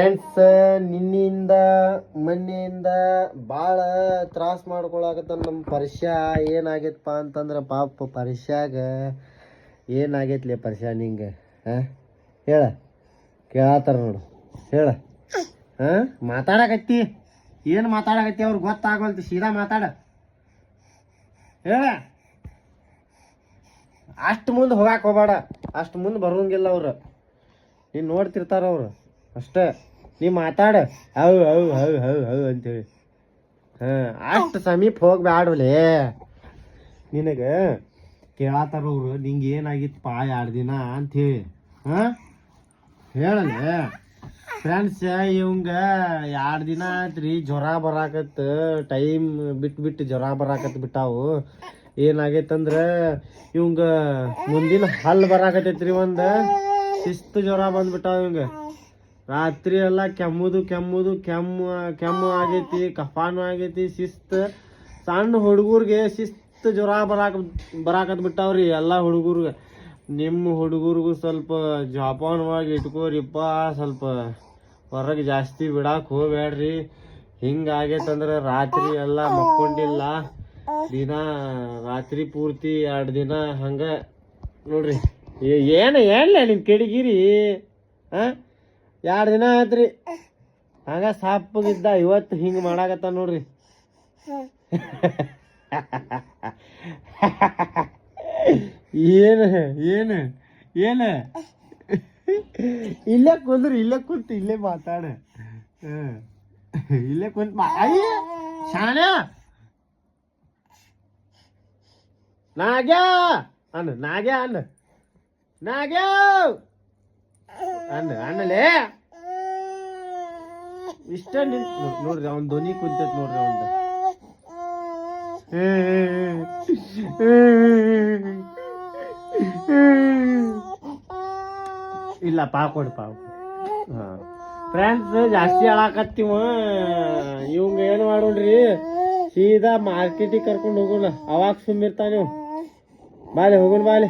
Friends, ನಿನ್ನಿಂದ ಮೊನ್ನೆಯಿಂದ ಭಾಳ ತ್ರಾಸ ಮಾಡ್ಕೊಳಕತ್ತ ನಮ್ಮ ಪರಿಶ್ಯ. ಏನಾಗೈತಪ್ಪ ಅಂತಂದ್ರೆ ಪಾಪ ಪರಿಶ್ಯಾಗ ಏನಾಗೈತ್ಲಿ ಪರಿಶ್ಯ ನಿಂಗೆ? ಹೇಳ, ಕೇಳತ್ತಾರ ನೋಡು, ಹೇಳ. ಮಾತಾಡಕತ್ತಿ, ಏನು ಮಾತಾಡಕತ್ತಿ ಅವ್ರಿಗೆ ಗೊತ್ತಾಗಲ್ತು, ಸೀದಾ ಮಾತಾಡ, ಹೇಳ. ಅಷ್ಟು ಮುಂದೆ ಹೋಗಾಕ ಹೋಗ್ಬೇಡ, ಅಷ್ಟು ಮುಂದೆ ಬರೋಂಗಿಲ್ಲ ಅವ್ರು, ನೀನು ನೋಡ್ತಿರ್ತಾರ ಅವ್ರು ಅಷ್ಟೇ. ನೀ ಮಾತಾಡ how how how how how ಅಂತೇಳಿ. ಅಷ್ಟು ಸಮೀಪ ಹೋಗ್ಬ್ಯಾಡಲೇ. ನಿನಗೆ ಕೇಳತ್ತಾರ ಅವ್ರು, ನಿಂಗೆ ಏನಾಗಿತ್ತಪ್ಪ 2 ದಿನ ಅಂಥೇಳಿ. ಹೇಳಲೆ ಫ್ರೆಂಡ್ಸ್, ಇವಂಗ 2 ದಿನ ಆಯ್ತ್ರಿ ಜ್ವರ ಬರಾಕತ್ತ, ಟೈಮ್ ಬಿಟ್ಟು ಜ್ವರ ಬರಾಕತ್ ಬಿಟ್ಟಾವು. ಏನಾಗೈತಂದ್ರೆ ಇವಂಗ ಮುಂದಿನ ಹಲ್ಲು ಬರಾಕತೈತ್ರಿ, ಒಂದು ಶಿಸ್ತು ಜ್ವರ ಬಂದ್ಬಿಟ್ಟಾವ ಇವಂಗ. ರಾತ್ರಿ ಎಲ್ಲ ಕೆಮ್ಮು ಆಗೈತಿ, ಕಫಾನು ಆಗೈತಿ, ಶಿಸ್ತು. ಸಣ್ಣ ಹುಡುಗರ್ಗೆ ಶಿಸ್ತು ಜ್ವರ ಬರಾಕತ್ ಬಿಟ್ಟಾವ್ರಿ ಎಲ್ಲ ಹುಡುಗರ್ಗೆ. ನಿಮ್ಮ ಹುಡುಗರಿಗೂ ಸ್ವಲ್ಪ ಜೋಪಾನವಾಗಿ ಇಟ್ಕೋರಿಪ್ಪ, ಸ್ವಲ್ಪ ಹೊರಗೆ ಜಾಸ್ತಿ ಬಿಡಾಕ್ ಹೋಗ್ಬೇಡ್ರಿ. ಹಿಂಗಾಗೈತಂದ್ರೆ ರಾತ್ರಿ ಎಲ್ಲ ಮಕ್ಕೊಂಡಿಲ್ಲ, ದಿನ ರಾತ್ರಿ ಪೂರ್ತಿ 2 ದಿನ ಹಂಗ ನೋಡ್ರಿ. ಏನ್ಲ ನಿನ್ ಕೆಡಿಗಿರಿ? 2 ದಿನ ಆಯ್ತ್ರಿ ಹಂಗ ಸಾಪಗಿದ್ದ, ಇವತ್ತು ಹಿಂಗೆ ಮಾಡಾಕತ್ತ ನೋಡ್ರಿ. ಏನು ಏನು ಏನು ಇಲ್ಲೇ ಕುಂದ್ರಿ, ಇಲ್ಲೇ ಕುಂತು ಇಲ್ಲೇ ಮಾತಾಡ. ಇಲ್ಲೇ ಕುಂತ ಅಯ್ಯ ಶಾಣೆ ನಾಗ್ಯ ಅನ್ನ, ನಾಗ್ಯ ಅನ್ನ, ನಾಗ್ಯ ಅನ್ನ ಅನ್ನಲೇ. ಇಷ್ಟ ನೋಡ್ರಿ ಅವ್ನ ಧ್ವನಿ ಕುಂತೈತ್ ನೋಡ್ರಿ ಅವಂದ. ಇಲ್ಲ ಪಾಕೊಡು ಪಾವು. ಫ್ರೆಂಡ್ಸ್, ಜಾಸ್ತಿ ಅಳಾಕತ್ತೀವ. ಇವಂಗ ಏನು ಮಾಡೋಣ್ರಿ, ಸೀದಾ ಮಾರ್ಕೆಟಿಗೆ ಕರ್ಕೊಂಡು ಹೋಗೋಣ, ಅವಾಗ ಸುಮ್ಮಿರ್ತಾವ ನೀವು. ಬಾಲೆ ಹೋಗೋಣ, ಬಾಲೆ.